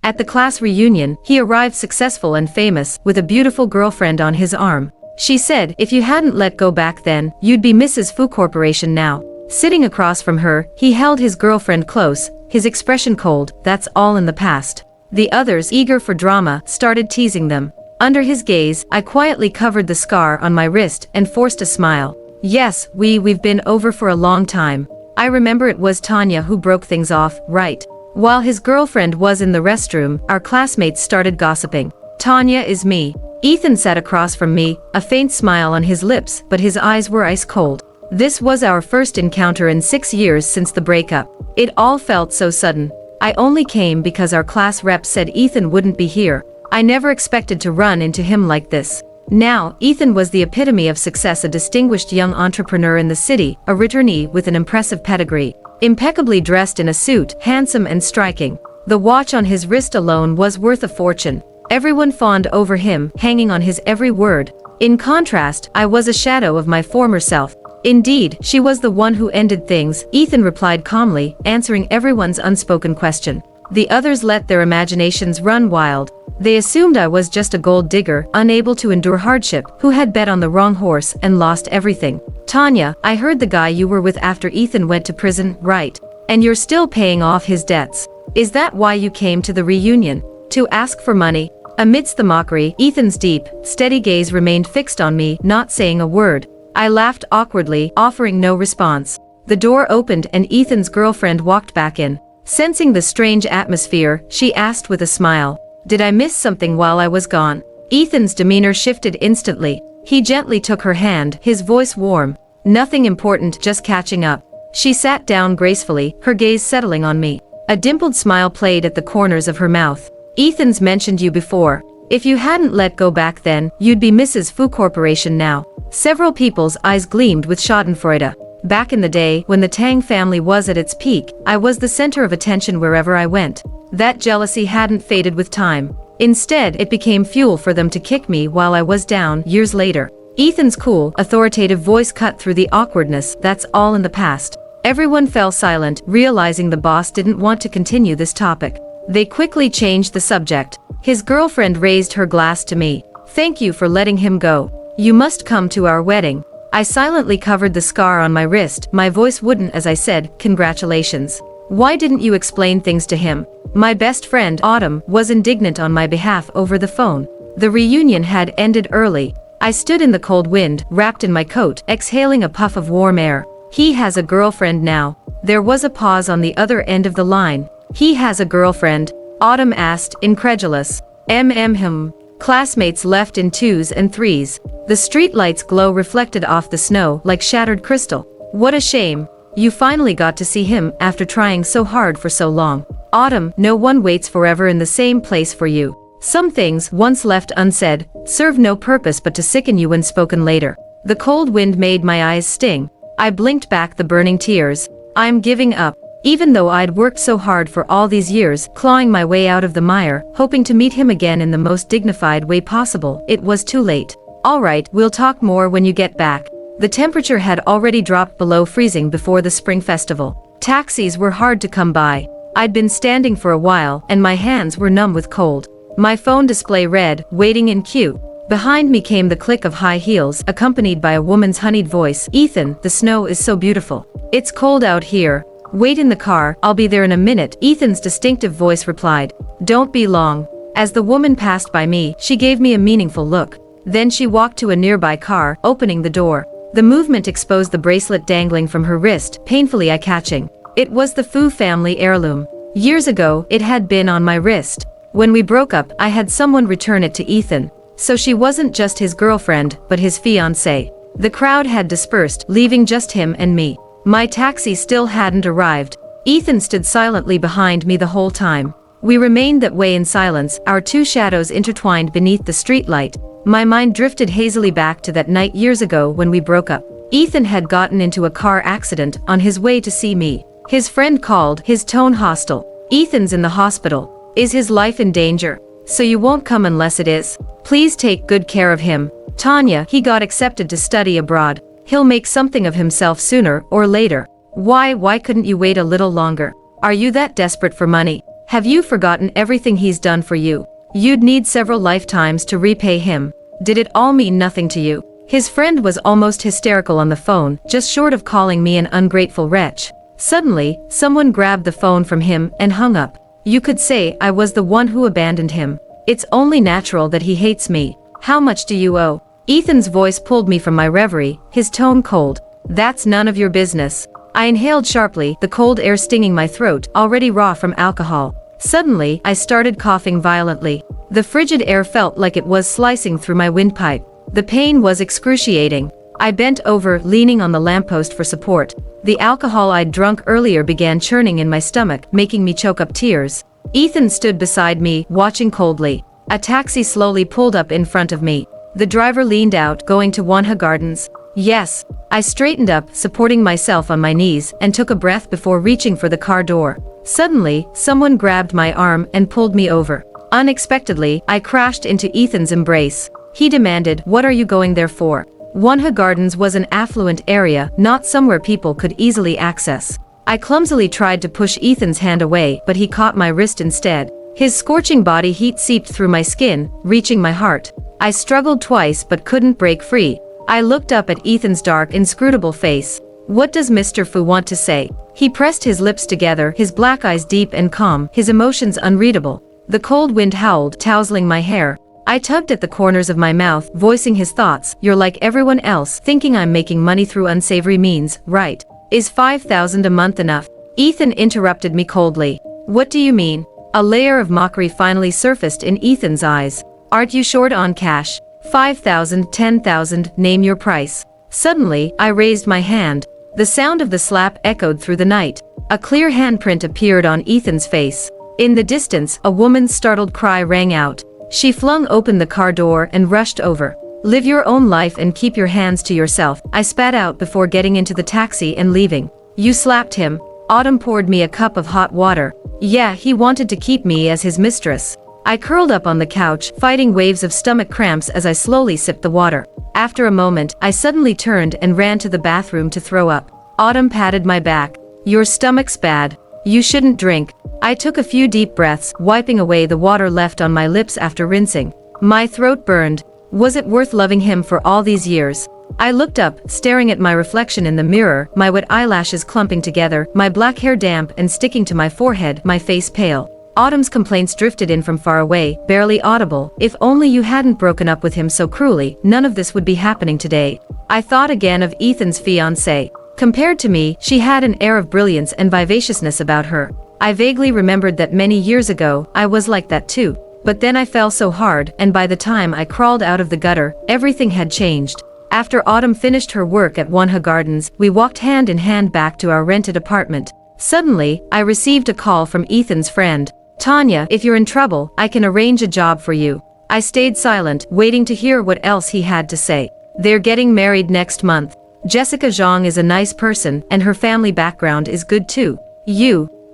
At the class reunion, he arrived successful and famous, with a beautiful girlfriend on his arm. She said, if you hadn't let go back then, you'd be Mrs. Fu Corporation now. Sitting across from her, he held his girlfriend close, his expression cold. That's all in the past. The others, eager for drama, started teasing them. Under his gaze, I quietly covered the scar on my wrist and forced a smile. Yes, we've been over for a long time. I remember it was Tanya who broke things off, right? While his girlfriend was in the restroom, our classmates started gossiping. Tanya is me. Ethan sat across from me, a faint smile on his lips, but his eyes were ice cold. This was our first encounter in 6 years since the breakup. It all felt so sudden. I only came because our class rep said Ethan wouldn't be here. I never expected to run into him like this. Now, Ethan was the epitome of success, a distinguished young entrepreneur in the city, a returnee with an impressive pedigree. Impeccably dressed in a suit, handsome and striking. The watch on his wrist alone was worth a fortune. Everyone fawned over him, hanging on his every word. In contrast, I was a shadow of my former self. Indeed, she was the one who ended things, Ethan replied calmly, answering everyone's unspoken question. The others let their imaginations run wild. They assumed I was just a gold digger, unable to endure hardship, who had bet on the wrong horse and lost everything. Tanya, I heard the guy you were with after Ethan went to prison, right? And you're still paying off his debts. Is that why you came to the reunion? To ask for money? Amidst the mockery, Ethan's deep, steady gaze remained fixed on me, not saying a word. I laughed awkwardly, offering no response. The door opened and Ethan's girlfriend walked back in. Sensing the strange atmosphere, she asked with a smile, did I miss something while I was gone? Ethan's demeanor shifted instantly. He gently took her hand, his voice warm. Nothing important, just catching up. She sat down gracefully, her gaze settling on me. A dimpled smile played at the corners of her mouth. Ethan's mentioned you before. If you hadn't let go back then, you'd be Mrs. Fu Corporation now. Several people's eyes gleamed with schadenfreude. Back in the day, when the Tang family was at its peak, I was the center of attention wherever I went. That jealousy hadn't faded with time. Instead, it became fuel for them to kick me while I was down, years later. Ethan's cool, authoritative voice cut through the awkwardness. That's all in the past. Everyone fell silent, realizing the boss didn't want to continue this topic. They quickly changed the subject. His girlfriend raised her glass to me. Thank you for letting him go. You must come to our wedding. I silently covered the scar on my wrist, my voice wooden as I said, congratulations. Why didn't you explain things to him? My best friend, Autumn, was indignant on my behalf over the phone. The reunion had ended early. I stood in the cold wind, wrapped in my coat, exhaling a puff of warm air. He has a girlfriend now. There was a pause on the other end of the line. He has a girlfriend? Autumn asked, incredulous. Him. Classmates left in 2s and 3s. The streetlights' glow reflected off the snow like shattered crystal. What a shame. You finally got to see him after trying so hard for so long. Autumn, no one waits forever in the same place for you. Some things, once left unsaid, serve no purpose but to sicken you when spoken later. The cold wind made my eyes sting. I blinked back the burning tears. I'm giving up. Even though I'd worked so hard for all these years, clawing my way out of the mire, hoping to meet him again in the most dignified way possible, it was too late. Alright, we'll talk more when you get back. The temperature had already dropped below freezing before the spring festival. Taxis were hard to come by. I'd been standing for a while, and my hands were numb with cold. My phone display read, waiting in queue. Behind me came the click of high heels, accompanied by a woman's honeyed voice. Ethan, the snow is so beautiful. It's cold out here. Wait in the car, I'll be there in a minute, Ethan's distinctive voice replied. Don't be long. As the woman passed by me, she gave me a meaningful look. Then she walked to a nearby car, opening the door. The movement exposed the bracelet dangling from her wrist, painfully eye-catching. It was the Fu family heirloom. Years ago, it had been on my wrist. When we broke up, I had someone return it to Ethan. So she wasn't just his girlfriend, but his fiancée. The crowd had dispersed, leaving just him and me. My taxi still hadn't arrived. Ethan stood silently behind me the whole time. We remained that way in silence, our two shadows intertwined beneath the streetlight. My mind drifted hazily back to that night years ago when we broke up. Ethan had gotten into a car accident on his way to see me. His friend called, his tone hostile. Ethan's in the hospital. Is his life in danger? So you won't come unless it is. Please take good care of him. Tanya, he got accepted to study abroad. He'll make something of himself sooner or later. Why couldn't you wait a little longer? Are you that desperate for money? Have you forgotten everything he's done for you? You'd need several lifetimes to repay him. Did it all mean nothing to you? His friend was almost hysterical on the phone, just short of calling me an ungrateful wretch. Suddenly, someone grabbed the phone from him and hung up. You could say I was the one who abandoned him. It's only natural that he hates me. How much do you owe? Ethan's voice pulled me from my reverie, his tone cold. That's none of your business. I inhaled sharply, the cold air stinging my throat, already raw from alcohol. Suddenly, I started coughing violently. The frigid air felt like it was slicing through my windpipe. The pain was excruciating. I bent over, leaning on the lamppost for support. The alcohol I'd drunk earlier began churning in my stomach, making me choke up tears. Ethan stood beside me, watching coldly. A taxi slowly pulled up in front of me. The driver leaned out, going to Wanha Gardens. Yes. I straightened up, supporting myself on my knees, and took a breath before reaching for the car door. Suddenly, someone grabbed my arm and pulled me over. Unexpectedly, I crashed into Ethan's embrace. He demanded, "What are you going there for?" Wanha Gardens was an affluent area, not somewhere people could easily access. I clumsily tried to push Ethan's hand away, but he caught my wrist instead. His scorching body heat seeped through my skin, reaching my heart. I struggled twice but couldn't break free. I looked up at Ethan's dark, inscrutable face. What does Mr. Fu want to say? He pressed his lips together, his black eyes deep and calm, his emotions unreadable. The cold wind howled, tousling my hair. I tugged at the corners of my mouth, voicing his thoughts. You're like everyone else, thinking I'm making money through unsavory means, right? Is 5,000 a month enough? Ethan interrupted me coldly. What do you mean? A layer of mockery finally surfaced in Ethan's eyes. Aren't you short on cash? 5,000, 10,000, name your price. Suddenly, I raised my hand. The sound of the slap echoed through the night. A clear handprint appeared on Ethan's face. In the distance, a woman's startled cry rang out. She flung open the car door and rushed over. Live your own life and keep your hands to yourself, I spat out before getting into the taxi and leaving. You slapped him. Autumn poured me a cup of hot water. Yeah, he wanted to keep me as his mistress. I curled up on the couch, fighting waves of stomach cramps as I slowly sipped the water. After a moment, I suddenly turned and ran to the bathroom to throw up. Autumn patted my back. Your stomach's bad. You shouldn't drink. I took a few deep breaths, wiping away the water left on my lips after rinsing. My throat burned. Was it worth loving him for all these years? I looked up, staring at my reflection in the mirror, my wet eyelashes clumping together, my black hair damp and sticking to my forehead, my face pale. Autumn's complaints drifted in from far away, barely audible. If only you hadn't broken up with him so cruelly, none of this would be happening today. I thought again of Ethan's fiancée. Compared to me, she had an air of brilliance and vivaciousness about her. I vaguely remembered that many years ago, I was like that too. But then I fell so hard, and by the time I crawled out of the gutter, everything had changed. After Autumn finished her work at Wanha Gardens, we walked hand in hand back to our rented apartment. Suddenly, I received a call from Ethan's friend. Tanya, if you're in trouble, I can arrange a job for you. I stayed silent, waiting to hear what else he had to say. They're getting married next month. Jessica Zhang is a nice person, and her family background is good too.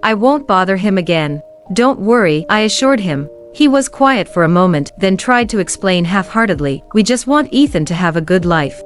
I won't bother him again. Don't worry, I assured him. He was quiet for a moment, then tried to explain half-heartedly, we just want Ethan to have a good life.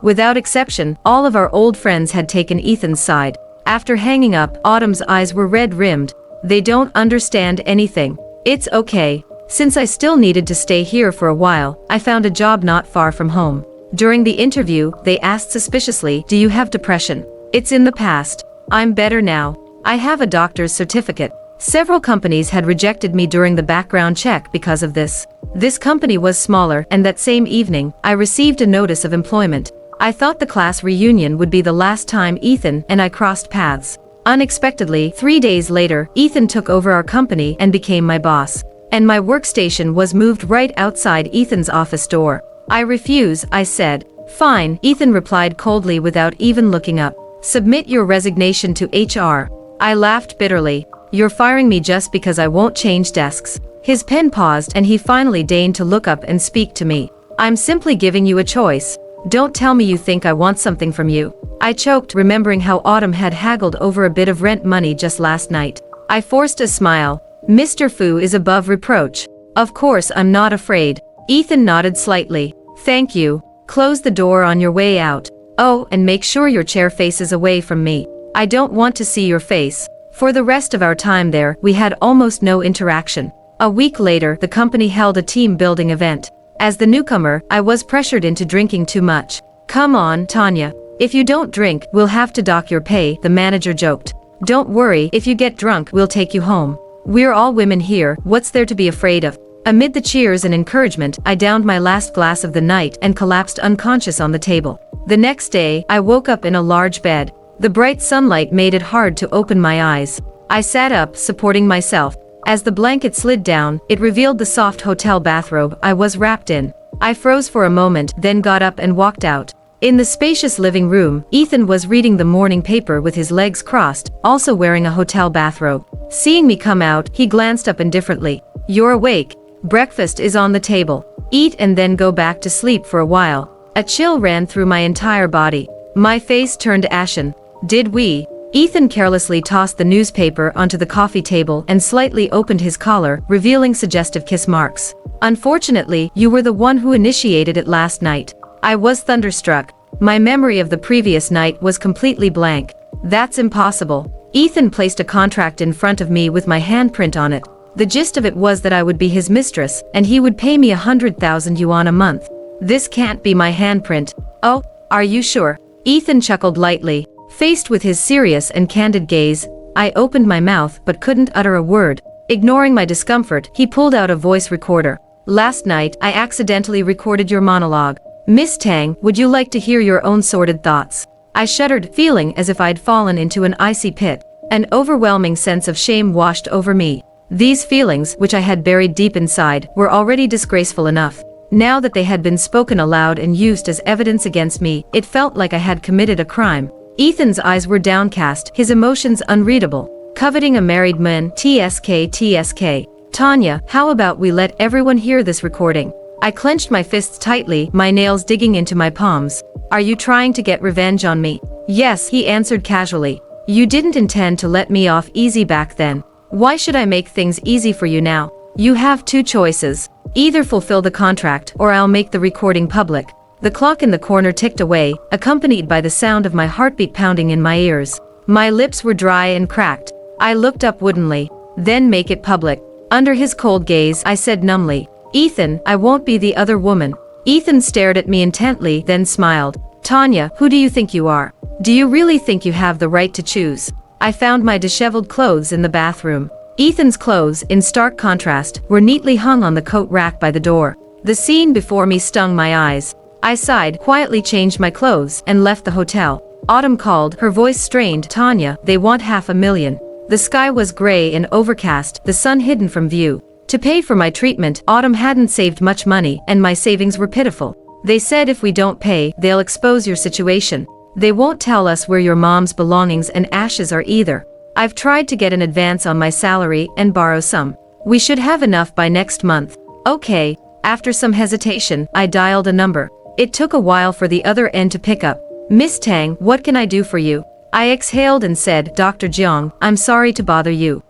Without exception, all of our old friends had taken Ethan's side. After hanging up, Autumn's eyes were red-rimmed. They don't understand anything. It's okay. Since I still needed to stay here for a while, I found a job not far from home. During the interview, they asked suspiciously, do you have depression? It's in the past. I'm better now. I have a doctor's certificate. Several companies had rejected me during the background check because of this. This company was smaller, and that same evening, I received a notice of employment. I thought the class reunion would be the last time Ethan and I crossed paths. Unexpectedly, 3 days later, Ethan took over our company and became my boss. And my workstation was moved right outside Ethan's office door. I refuse, I said. Fine, Ethan replied coldly without even looking up. Submit your resignation to HR. I laughed bitterly. You're firing me just because I won't change desks. His pen paused and he finally deigned to look up and speak to me. I'm simply giving you a choice. Don't tell me you think I want something from you. I choked, remembering how Autumn had haggled over a bit of rent money just last night. I forced a smile. Mr. Fu is above reproach. Of course I'm not afraid. Ethan nodded slightly. Thank you. Close the door on your way out. Oh, and make sure your chair faces away from me. I don't want to see your face. For the rest of our time there, we had almost no interaction. A week later, the company held a team building event. As the newcomer, I was pressured into drinking too much. "Come on, Tanya. If you don't drink, we'll have to dock your pay," the manager joked. "Don't worry, if you get drunk, we'll take you home. We're all women here, what's there to be afraid of?" Amid the cheers and encouragement, I downed my last glass of the night and collapsed unconscious on the table. The next day, I woke up in a large bed. The bright sunlight made it hard to open my eyes. I sat up, supporting myself. As the blanket slid down, it revealed the soft hotel bathrobe I was wrapped in. I froze for a moment, then got up and walked out. In the spacious living room, Ethan was reading the morning paper with his legs crossed, also wearing a hotel bathrobe. Seeing me come out, he glanced up indifferently. "You're awake. Breakfast is on the table. Eat and then go back to sleep for a while." A chill ran through my entire body. My face turned ashen. "Did we?" Ethan carelessly tossed the newspaper onto the coffee table and slightly opened his collar, revealing suggestive kiss marks. "Unfortunately, you were the one who initiated it last night." I was thunderstruck. My memory of the previous night was completely blank. "That's impossible." Ethan placed a contract in front of me with my handprint on it. The gist of it was that I would be his mistress, and he would pay me 100,000 yuan a month. "This can't be my handprint." "Oh, are you sure?" Ethan chuckled lightly. Faced with his serious and candid gaze, I opened my mouth but couldn't utter a word. Ignoring my discomfort, he pulled out a voice recorder. "Last night, I accidentally recorded your monologue. Miss Tang, would you like to hear your own sordid thoughts?" I shuddered, feeling as if I'd fallen into an icy pit. An overwhelming sense of shame washed over me. These feelings, which I had buried deep inside, were already disgraceful enough. Now that they had been spoken aloud and used as evidence against me, it felt like I had committed a crime. Ethan's eyes were downcast, his emotions unreadable. "Coveting a married man, TSK. Tanya, how about we let everyone hear this recording?" I clenched my fists tightly, my nails digging into my palms. "Are you trying to get revenge on me?" "Yes," he answered casually. "You didn't intend to let me off easy back then. Why should I make things easy for you now? You have two choices. Either fulfill the contract, or I'll make the recording public." The clock in the corner ticked away, accompanied by the sound of my heartbeat pounding in my ears. My lips were dry and cracked. I looked up woodenly. "Then make it public." Under his cold gaze, I said numbly, "Ethan, I won't be the other woman." Ethan stared at me intently, then smiled. "Tanya, who do you think you are? Do you really think you have the right to choose?" I found my disheveled clothes in the bathroom. Ethan's clothes, in stark contrast, were neatly hung on the coat rack by the door. The scene before me stung my eyes. I sighed, quietly changed my clothes, and left the hotel. Autumn called, her voice strained. "Tanya, they want 500,000. The sky was gray and overcast, the sun hidden from view. To pay for my treatment, Autumn hadn't saved much money, and my savings were pitiful. They said if we don't pay, they'll expose your situation. They won't tell us where your mom's belongings and ashes are either. I've tried to get an advance on my salary and borrow some. We should have enough by next month." "Okay." After some hesitation, I dialed a number. It took a while for the other end to pick up. "Miss Tang, what can I do for you?" I exhaled and said, "Dr. Jiang, I'm sorry to bother you."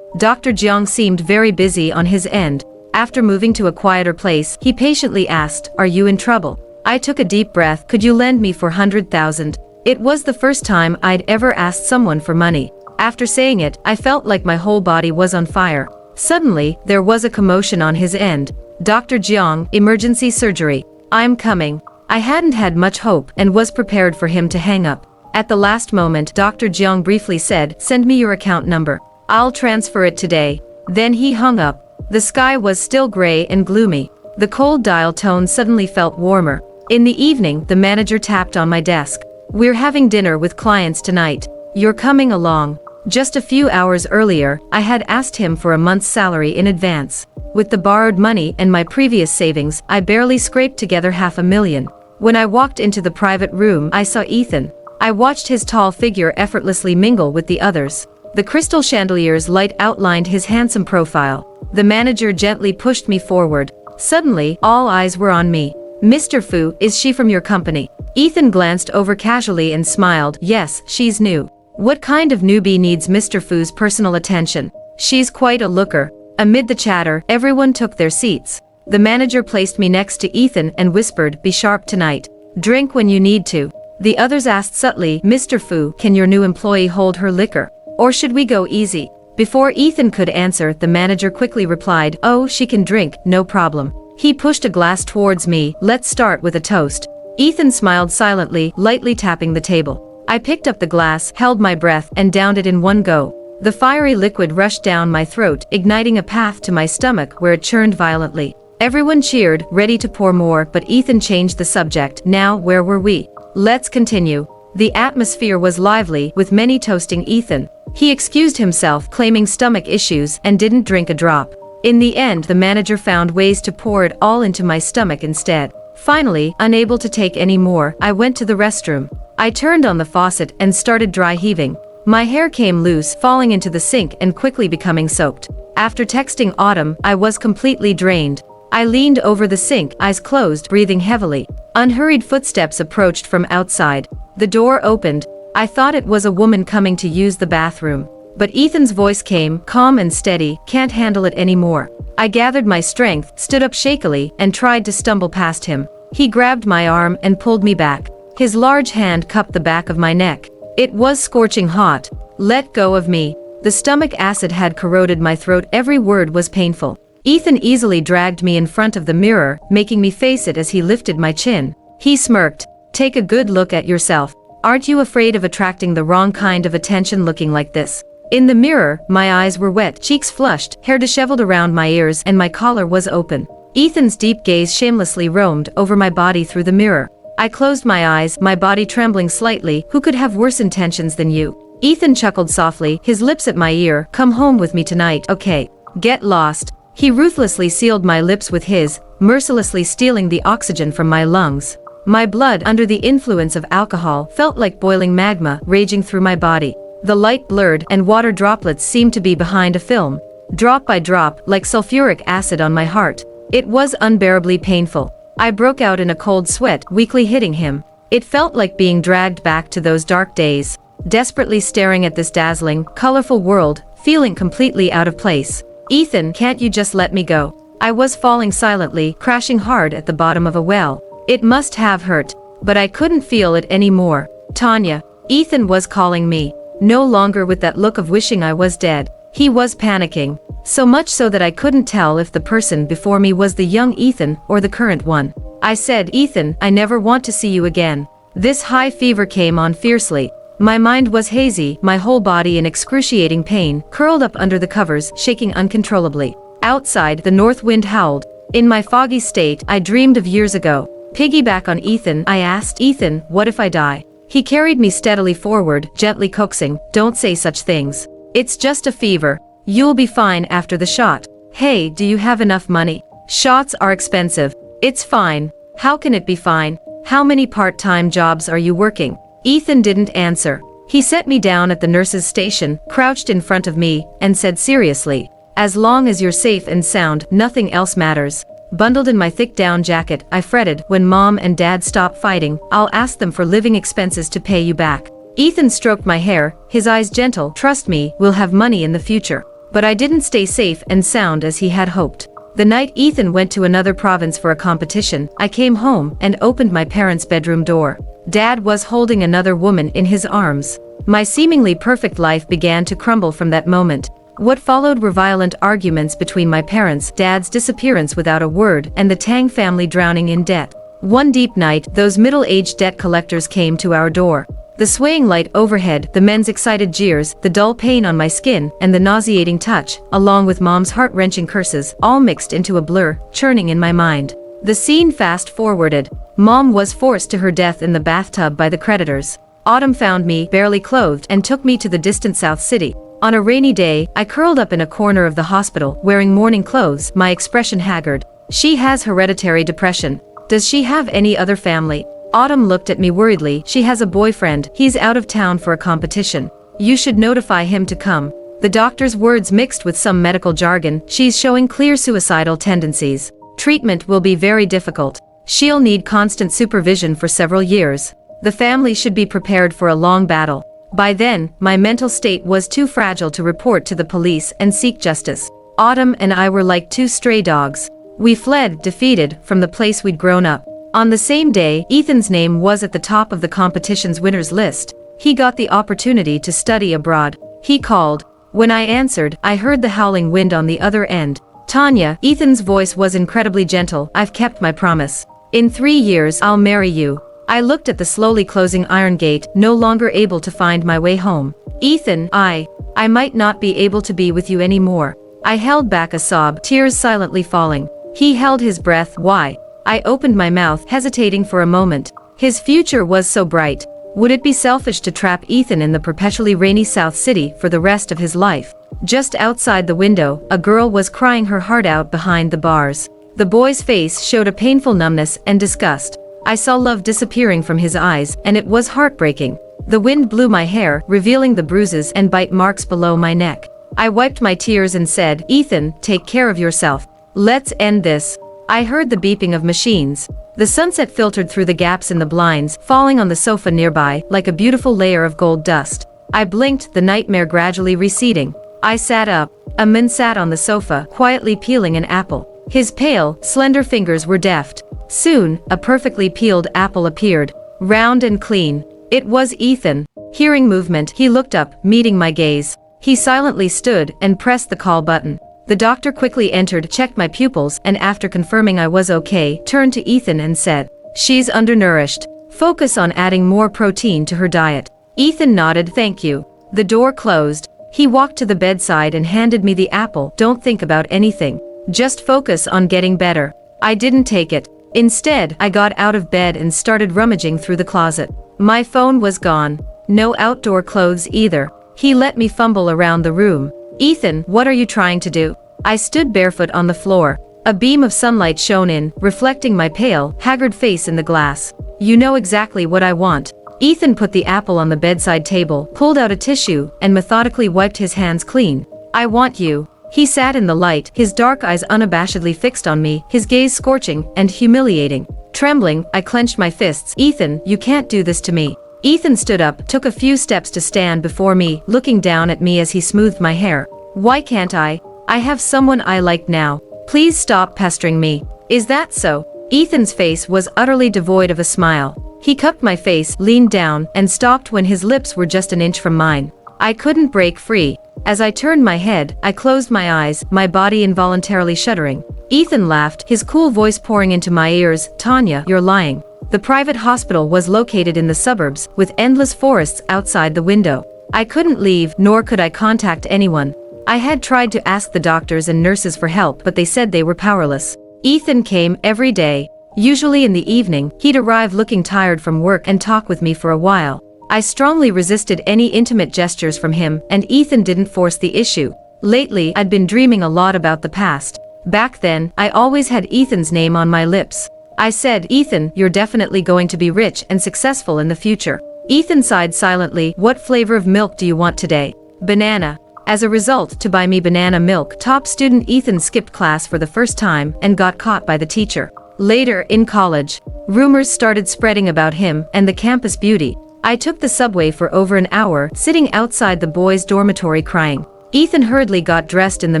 Dr. Jiang seemed very busy on his end. After moving to a quieter place, he patiently asked, "Are you in trouble?" I took a deep breath. "Could you lend me 400,000? It was the first time I'd ever asked someone for money. After saying it, I felt like my whole body was on fire. Suddenly, there was a commotion on his end. "Dr. Jiang, emergency surgery." "I'm coming." I hadn't had much hope and was prepared for him to hang up. At the last moment, Dr. Jiang briefly said, "Send me your account number. I'll transfer it today." Then he hung up. The sky was still gray and gloomy. The cold dial tone suddenly felt warmer. In the evening, the manager tapped on my desk. "We're having dinner with clients tonight. You're coming along." Just a few hours earlier, I had asked him for a month's salary in advance. With the borrowed money and my previous savings, I barely scraped together 500,000. When I walked into the private room, I saw Ethan. I watched his tall figure effortlessly mingle with the others. The crystal chandelier's light outlined his handsome profile. The manager gently pushed me forward. Suddenly, all eyes were on me. "Mr. Fu, is she from your company?" Ethan glanced over casually and smiled. "Yes, she's new." "What kind of newbie needs Mr. Fu's personal attention?" "She's quite a looker." Amid the chatter, everyone took their seats. The manager placed me next to Ethan and whispered, "Be sharp tonight. Drink when you need to." The others asked subtly, "Mr. Fu, can your new employee hold her liquor?" Or should we go easy? Before Ethan could answer, the manager quickly replied, "Oh, she can drink, no problem." He pushed a glass towards me. "Let's start with a toast." Ethan smiled silently, lightly tapping the table. I picked up the glass, held my breath, and downed it in one go. The fiery liquid rushed down my throat, igniting a path to my stomach where it churned violently. Everyone cheered, ready to pour more, but Ethan changed the subject. "Now, where were we? Let's continue." The atmosphere was lively, with many toasting Ethan. He excused himself, claiming stomach issues, and didn't drink a drop. In the end, the manager found ways to pour it all into my stomach instead. Finally, unable to take any more, I went to the restroom. I turned on the faucet and started dry heaving. My hair came loose, falling into the sink and quickly becoming soaked. After texting Autumn, I was completely drained. I leaned over the sink, eyes closed, breathing heavily. Unhurried footsteps approached from outside. The door opened. I thought it was a woman coming to use the bathroom. But Ethan's voice came, calm and steady. "Can't handle it anymore." I gathered my strength, stood up shakily, and tried to stumble past him. He grabbed my arm and pulled me back. His large hand cupped the back of my neck. It was scorching hot. "Let go of me." The stomach acid had corroded my throat. Every word was painful. Ethan easily dragged me in front of the mirror, making me face it as he lifted my chin. He smirked. "Take a good look at yourself. Aren't you afraid of attracting the wrong kind of attention looking like this?" In the mirror, my eyes were wet, cheeks flushed, hair disheveled around my ears, and my collar was open. Ethan's deep gaze shamelessly roamed over my body through the mirror. I closed my eyes, my body trembling slightly. "Who could have worse intentions than you?" Ethan chuckled softly, his lips at my ear. "Come home with me tonight, okay? Get lost." He ruthlessly sealed my lips with his, mercilessly stealing the oxygen from my lungs. My blood, under the influence of alcohol, felt like boiling magma raging through my body. The light blurred, and water droplets seemed to be behind a film. Drop by drop, like sulfuric acid on my heart. It was unbearably painful. I broke out in a cold sweat, weakly hitting him. It felt like being dragged back to those dark days. Desperately staring at this dazzling, colorful world, feeling completely out of place. "Ethan, can't you just let me go?" I was falling silently, crashing hard at the bottom of a well. It must have hurt, but I couldn't feel it anymore. "Tanya." Ethan was calling me. No longer with that look of wishing I was dead. He was panicking. So much so that I couldn't tell if the person before me was the young Ethan or the current one. I said, "Ethan, I never want to see you again." This high fever came on fiercely. My mind was hazy, my whole body in excruciating pain, curled up under the covers, shaking uncontrollably. Outside, the north wind howled. In my foggy state, I dreamed of years ago. "Piggyback on Ethan," I asked. "Ethan, what if I die?" He carried me steadily forward, gently coaxing, "Don't say such things. It's just a fever. You'll be fine after the shot." "Hey, do you have enough money? Shots are expensive." "It's fine." "How can it be fine? How many part-time jobs are you working?" Ethan didn't answer. He set me down at the nurse's station, crouched in front of me, and said seriously, "As long as you're safe and sound, nothing else matters." Bundled in my thick down jacket, I fretted, "When Mom and Dad stop fighting, I'll ask them for living expenses to pay you back." Ethan stroked my hair, his eyes gentle. "Trust me, we'll have money in the future." But I didn't stay safe and sound as he had hoped. The night Ethan went to another province for a competition, I came home and opened my parents' bedroom door. Dad was holding another woman in his arms. My seemingly perfect life began to crumble from that moment. What followed were violent arguments between my parents, Dad's disappearance without a word, and the Tang family drowning in debt. One deep night, those middle-aged debt collectors came to our door. The swaying light overhead, the men's excited jeers, the dull pain on my skin, and the nauseating touch, along with Mom's heart-wrenching curses, all mixed into a blur, churning in my mind. The scene fast-forwarded. Mom was forced to her death in the bathtub by the creditors. Autumn found me, barely clothed, and took me to the distant South City. On a rainy day, I curled up in a corner of the hospital, wearing mourning clothes, my expression haggard. "She has hereditary depression. Does she have any other family?" Autumn looked at me worriedly. "She has a boyfriend. He's out of town for a competition. You should notify him to come." The doctor's words mixed with some medical jargon. "She's showing clear suicidal tendencies. Treatment will be very difficult. She'll need constant supervision for several years. The family should be prepared for a long battle." By then, my mental state was too fragile to report to the police and seek justice. Autumn and I were like two stray dogs. We fled, defeated, from the place we'd grown up. On the same day, Ethan's name was at the top of the competition's winners list. He got the opportunity to study abroad. he called. When I answered, I heard the howling wind on the other end. Tanya, Ethan's voice was incredibly gentle. I've kept my promise. In 3 years, I'll marry you. I looked at the slowly closing iron gate, no longer able to find my way home. Ethan, I might not be able to be with you anymore. I held back a sob, tears silently falling. He held his breath. Why? I opened my mouth, hesitating for a moment. His future was so bright. Would it be selfish to trap Ethan in the perpetually rainy South City for the rest of his life? Just outside the window, a girl was crying her heart out behind the bars. The boy's face showed a painful numbness and disgust. I saw love disappearing from his eyes, and it was heartbreaking. The wind blew my hair, revealing the bruises and bite marks below my neck. I wiped my tears and said, Ethan, take care of yourself. Let's end this. I heard the beeping of machines. The sunset filtered through the gaps in the blinds, falling on the sofa nearby, like a beautiful layer of gold dust. I blinked, the nightmare gradually receding. I sat up. A man sat on the sofa, quietly peeling an apple. His pale, slender fingers were deft. Soon, a perfectly peeled apple appeared, round and clean. It was Ethan. Hearing movement, he looked up, meeting my gaze. He silently stood and pressed the call button. The doctor quickly entered, checked my pupils, and after confirming I was okay, turned to Ethan and said, she's undernourished. Focus on adding more protein to her diet. Ethan nodded, thank you. The door closed. He walked to the bedside and handed me the apple. Don't think about anything. Just focus on getting better. I didn't take it. Instead, I got out of bed and started rummaging through the closet. My phone was gone. No outdoor clothes either. He let me fumble around the room. Ethan, what are you trying to do? I stood barefoot on the floor. A beam of sunlight shone in, reflecting my pale, haggard face in the glass. You know exactly what I want. Ethan put the apple on the bedside table, pulled out a tissue, and methodically wiped his hands clean. I want you. He sat in the light, his dark eyes unabashedly fixed on me, his gaze scorching and humiliating. Trembling, I clenched my fists. Ethan, you can't do this to me. Ethan stood up, took a few steps to stand before me, looking down at me as he smoothed my hair. Why can't I? I have someone I like now. Please stop pestering me. Is that so? Ethan's face was utterly devoid of a smile. He cupped my face, leaned down, and stopped when his lips were just an inch from mine. I couldn't break free. As I turned my head, I closed my eyes, my body involuntarily shuddering. Ethan laughed, his cool voice pouring into my ears. Tanya, you're lying. The private hospital was located in the suburbs, with endless forests outside the window. I couldn't leave, nor could I contact anyone. I had tried to ask the doctors and nurses for help, but they said they were powerless. Ethan came every day. Usually in the evening, he'd arrive looking tired from work and talk with me for a while. I strongly resisted any intimate gestures from him, and Ethan didn't force the issue. Lately, I'd been dreaming a lot about the past. Back then, I always had Ethan's name on my lips. I said, Ethan, you're definitely going to be rich and successful in the future. Ethan sighed silently. What flavor of milk do you want today? Banana. As a result, to buy me banana milk, top student Ethan skipped class for the first time and got caught by the teacher. Later, in college, rumors started spreading about him and the campus beauty. I took the subway for over an hour, sitting outside the boys' dormitory crying. Ethan hurriedly got dressed in the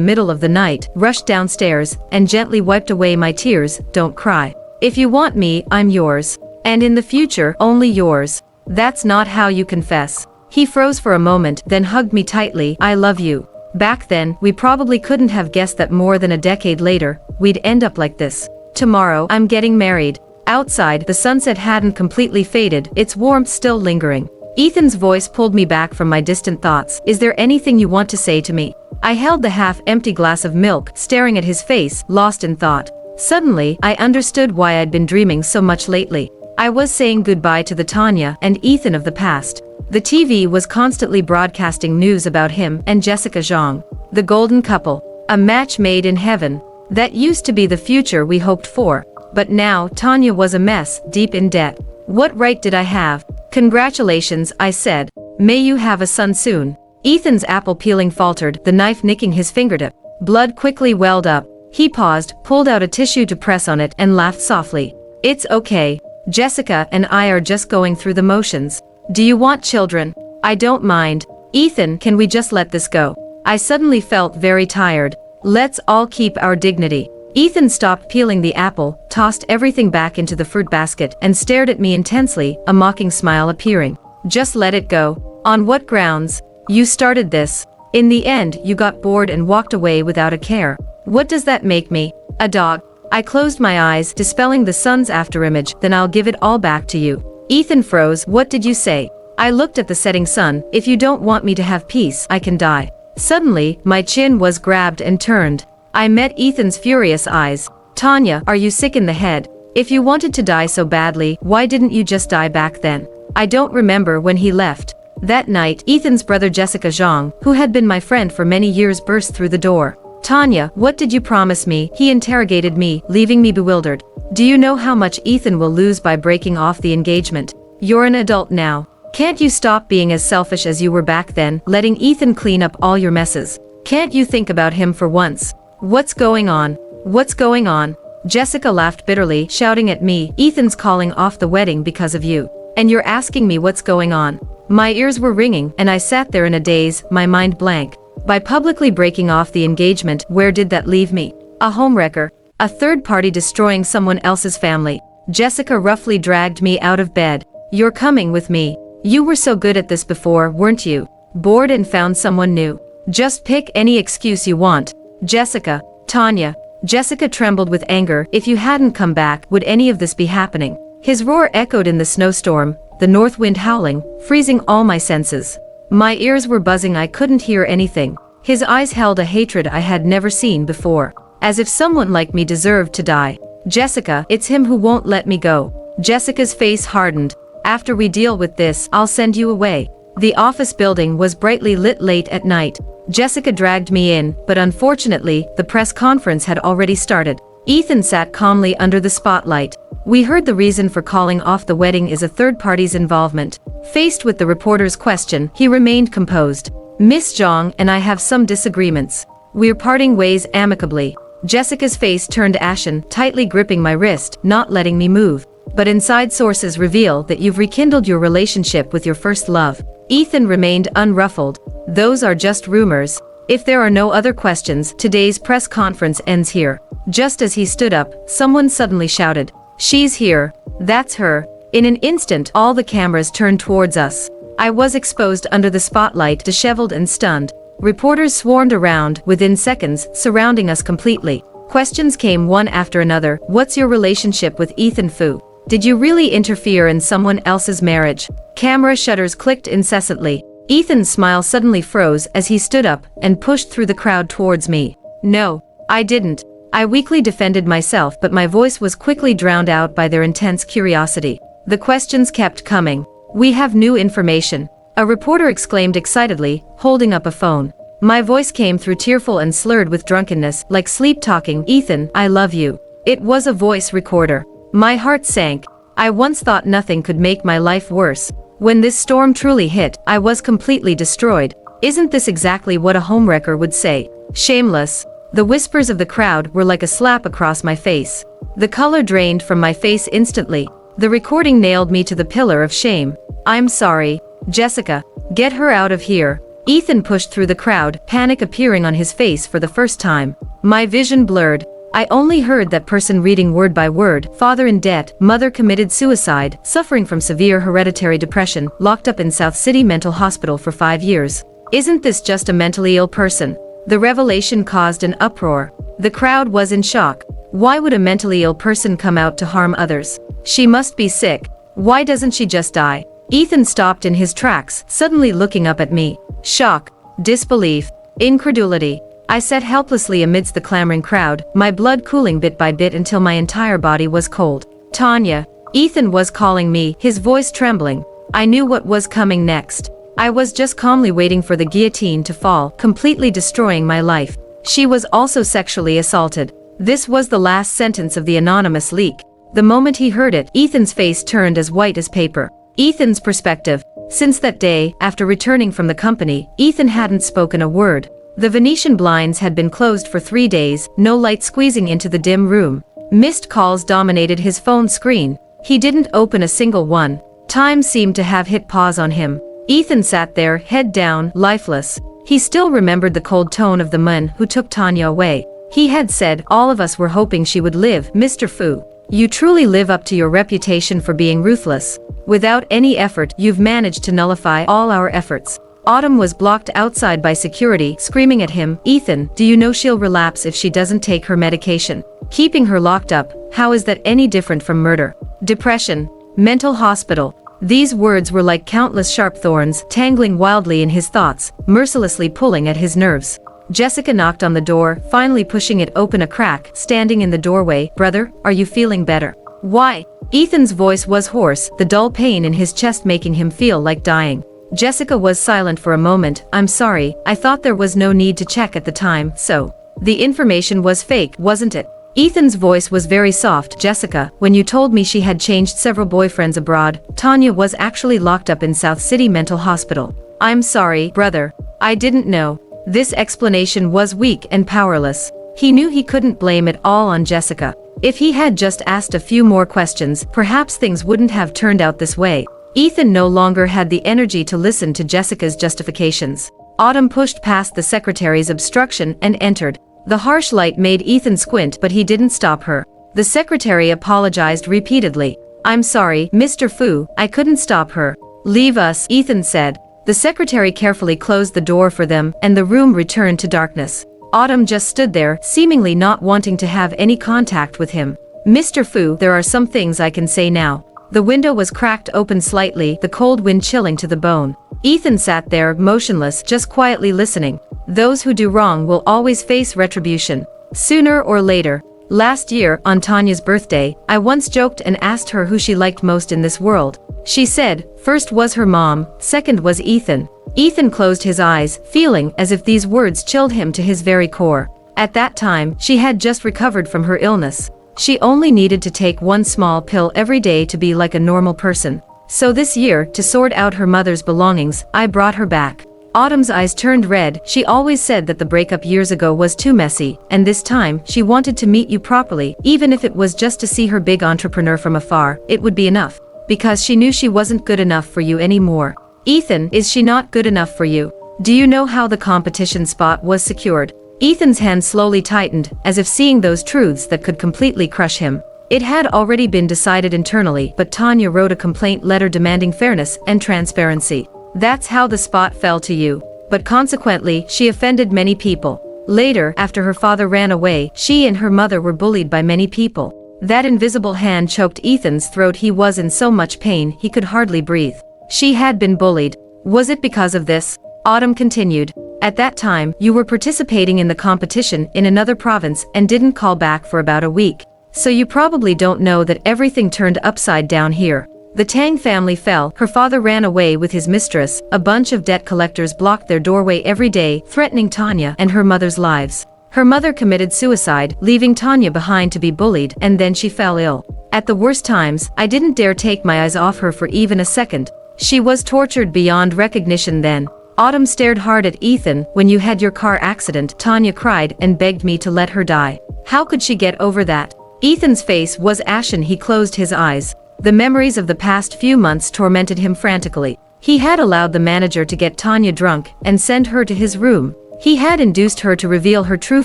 middle of the night, rushed downstairs, and gently wiped away my tears. Don't cry. If you want me, I'm yours. And in the future, only yours. That's not how you confess. He froze for a moment, then hugged me tightly. I love you. Back then, we probably couldn't have guessed that more than a decade later, we'd end up like this. Tomorrow, I'm getting married. Outside, the sunset hadn't completely faded, its warmth still lingering. Ethan's voice pulled me back from my distant thoughts. Is there anything you want to say to me? I held the half-empty glass of milk, staring at his face, lost in thought. Suddenly, I understood why I'd been dreaming so much lately. I was saying goodbye to the Tanya and Ethan of the past. The TV was constantly broadcasting news about him and Jessica Zhang, the golden couple, a match made in heaven. That used to be the future we hoped for, but now Tanya was a mess, deep in debt. What right did I have? Congratulations, I said. May you have a son soon. Ethan's apple peeling faltered, the knife nicking his fingertip. Blood quickly welled up. He paused, pulled out a tissue to press on it, and laughed softly. It's okay. Jessica and I are just going through the motions. Do you want children? I don't mind. Ethan, can we just let this go? I suddenly felt very tired. Let's all keep our dignity. Ethan stopped peeling the apple, tossed everything back into the fruit basket, and stared at me intensely, a mocking smile appearing. Just let it go. On what grounds? You started this. In the end, you got bored and walked away without a care. What does that make me? A dog. I closed my eyes, dispelling the sun's afterimage. Then I'll give it all back to you. Ethan froze. What did you say? I looked at the setting sun. If you don't want me to have peace, I can die. Suddenly, my chin was grabbed and turned. I met Ethan's furious eyes. Tanya, are you sick in the head? If you wanted to die so badly, why didn't you just die back then? I don't remember when he left. That night, Ethan's brother Jessica Zhang, who had been my friend for many years, burst through the door. Tanya, what did you promise me? He interrogated me, leaving me bewildered. Do you know how much Ethan will lose by breaking off the engagement? You're an adult now. Can't you stop being as selfish as you were back then, letting Ethan clean up all your messes? Can't you think about him for once? What's going on? What's going on? Jessica laughed bitterly, shouting at me, Ethan's calling off the wedding because of you. And you're asking me what's going on? My ears were ringing, and I sat there in a daze, my mind blank. By publicly breaking off the engagement, where did that leave me? A homewrecker. A third party destroying someone else's family. Jessica roughly dragged me out of bed. You're coming with me. You were so good at this before, weren't you? Bored and found someone new. Just pick any excuse you want. Jessica. Tanya. Jessica trembled with anger. If you hadn't come back, would any of this be happening? His roar echoed in the snowstorm, the north wind howling, freezing all my senses. My ears were buzzing, I couldn't hear anything. His eyes held a hatred I had never seen before. As if someone like me deserved to die. Jessica, it's him who won't let me go. Jessica's face hardened. After we deal with this, I'll send you away. The office building was brightly lit late at night. Jessica dragged me in, but unfortunately, the press conference had already started. Ethan sat calmly under the spotlight. We heard the reason for calling off the wedding is a third party's involvement. Faced with the reporter's question, he remained composed. Miss Zhang and I have some disagreements. We're parting ways amicably. Jessica's face turned ashen, tightly gripping my wrist, not letting me move. But inside sources reveal that you've rekindled your relationship with your first love. Ethan remained unruffled. Those are just rumors. If there are no other questions, today's press conference ends here. Just as he stood up, someone suddenly shouted, She's here. That's her. In an instant, all the cameras turned towards us. I was exposed under the spotlight, disheveled and stunned. Reporters swarmed around, within seconds, surrounding us completely. Questions came one after another. What's your relationship with Ethan Fu? Did you really interfere in someone else's marriage? Camera shutters clicked incessantly. Ethan's smile suddenly froze as he stood up and pushed through the crowd towards me. No, I didn't. I weakly defended myself, but my voice was quickly drowned out by their intense curiosity. The questions kept coming. We have new information. A reporter exclaimed excitedly, holding up a phone. My voice came through tearful and slurred with drunkenness, like sleep talking. Ethan, I love you. It was a voice recorder. My heart sank. I once thought nothing could make my life worse. When this storm truly hit, I was completely destroyed. Isn't this exactly what a homewrecker would say? Shameless. The whispers of the crowd were like a slap across my face. The color drained from my face instantly. The recording nailed me to the pillar of shame. I'm sorry. Jessica, get her out of here. Ethan pushed through the crowd, panic appearing on his face for the first time. My vision blurred. I only heard that person reading word by word. Father in debt, mother committed suicide, suffering from severe hereditary depression, locked up in South City Mental Hospital for 5 years. Isn't this just a mentally ill person? The revelation caused an uproar. The crowd was in shock. Why would a mentally ill person come out to harm others? She must be sick. Why doesn't she just die? Ethan stopped in his tracks, suddenly looking up at me. Shock, disbelief, incredulity. I sat helplessly amidst the clamoring crowd, my blood cooling bit by bit until my entire body was cold. Tanya. Ethan was calling me, his voice trembling. I knew what was coming next. I was just calmly waiting for the guillotine to fall, completely destroying my life. She was also sexually assaulted. This was the last sentence of the anonymous leak. The moment he heard it, Ethan's face turned as white as paper. Ethan's perspective. Since that day, after returning from the company, Ethan hadn't spoken a word. The Venetian blinds had been closed for 3 days, no light squeezing into the dim room. Missed calls dominated his phone screen. He didn't open a single one. Time seemed to have hit pause on him. Ethan sat there, head down, lifeless. He still remembered the cold tone of the man who took Tanya away. He had said, all of us were hoping she would live. Mr. Fu, you truly live up to your reputation for being ruthless. Without any effort, you've managed to nullify all our efforts. Autumn was blocked outside by security, screaming at him, "Ethan, do you know she'll relapse if she doesn't take her medication? Keeping her locked up, how is that any different from murder? Depression. Mental hospital." These words were like countless sharp thorns, tangling wildly in his thoughts, mercilessly pulling at his nerves. Jessica knocked on the door, finally pushing it open a crack, standing in the doorway. "Brother, are you feeling better?" "Why?" Ethan's voice was hoarse, the dull pain in his chest making him feel like dying. Jessica was silent for a moment. "I'm sorry, I thought there was no need to check at the time, so. The information was fake, wasn't it?" Ethan's voice was very soft. "Jessica, when you told me she had changed several boyfriends abroad, Tanya was actually locked up in South City Mental Hospital." "I'm sorry, brother. I didn't know." This explanation was weak and powerless. He knew he couldn't blame it all on Jessica. If he had just asked a few more questions, perhaps things wouldn't have turned out this way. Ethan no longer had the energy to listen to Jessica's justifications. Autumn pushed past the secretary's obstruction and entered. The harsh light made Ethan squint, but he didn't stop her. The secretary apologized repeatedly. "I'm sorry, Mr. Fu, I couldn't stop her." "Leave us," Ethan said. The secretary carefully closed the door for them, and the room returned to darkness. Autumn just stood there, seemingly not wanting to have any contact with him. "Mr. Fu, there are some things I can say now." The window was cracked open slightly, the cold wind chilling to the bone. Ethan sat there, motionless, just quietly listening. Those who do wrong will always face retribution, sooner or later. "Last year, on Tanya's birthday, I once joked and asked her who she liked most in this world. She said, first was her mom, second was Ethan." Ethan closed his eyes, feeling as if these words chilled him to his very core. At that time, she had just recovered from her illness. She only needed to take one small pill every day to be like a normal person. So this year, to sort out her mother's belongings, I brought her back. Autumn's eyes turned red. "She always said that the breakup years ago was too messy, and this time, she wanted to meet you properly, even if it was just to see her big entrepreneur from afar, it would be enough. Because she knew she wasn't good enough for you anymore." "Ethan, is she not good enough for you? Do you know how the competition spot was secured?" Ethan's hand slowly tightened, as if seeing those truths that could completely crush him. It had already been decided internally, but Tanya wrote a complaint letter demanding fairness and transparency. That's how the spot fell to you. But consequently, she offended many people. Later, after her father ran away, she and her mother were bullied by many people. That invisible hand choked Ethan's throat. He was in so much pain, he could hardly breathe. She had been bullied. Was it because of this? Autumn continued. "At that time, you were participating in the competition in another province and didn't call back for about a week. So you probably don't know that everything turned upside down here. The Tang family fell, her father ran away with his mistress, a bunch of debt collectors blocked their doorway every day, threatening Tanya and her mother's lives. Her mother committed suicide, leaving Tanya behind to be bullied, and then she fell ill. At the worst times, I didn't dare take my eyes off her for even a second. She was tortured beyond recognition then." Autumn stared hard at Ethan. "When you had your car accident, Tanya cried and begged me to let her die. How could she get over that?" Ethan's face was ashen. He closed his eyes. The memories of the past few months tormented him frantically. He had allowed the manager to get Tanya drunk and send her to his room. He had induced her to reveal her true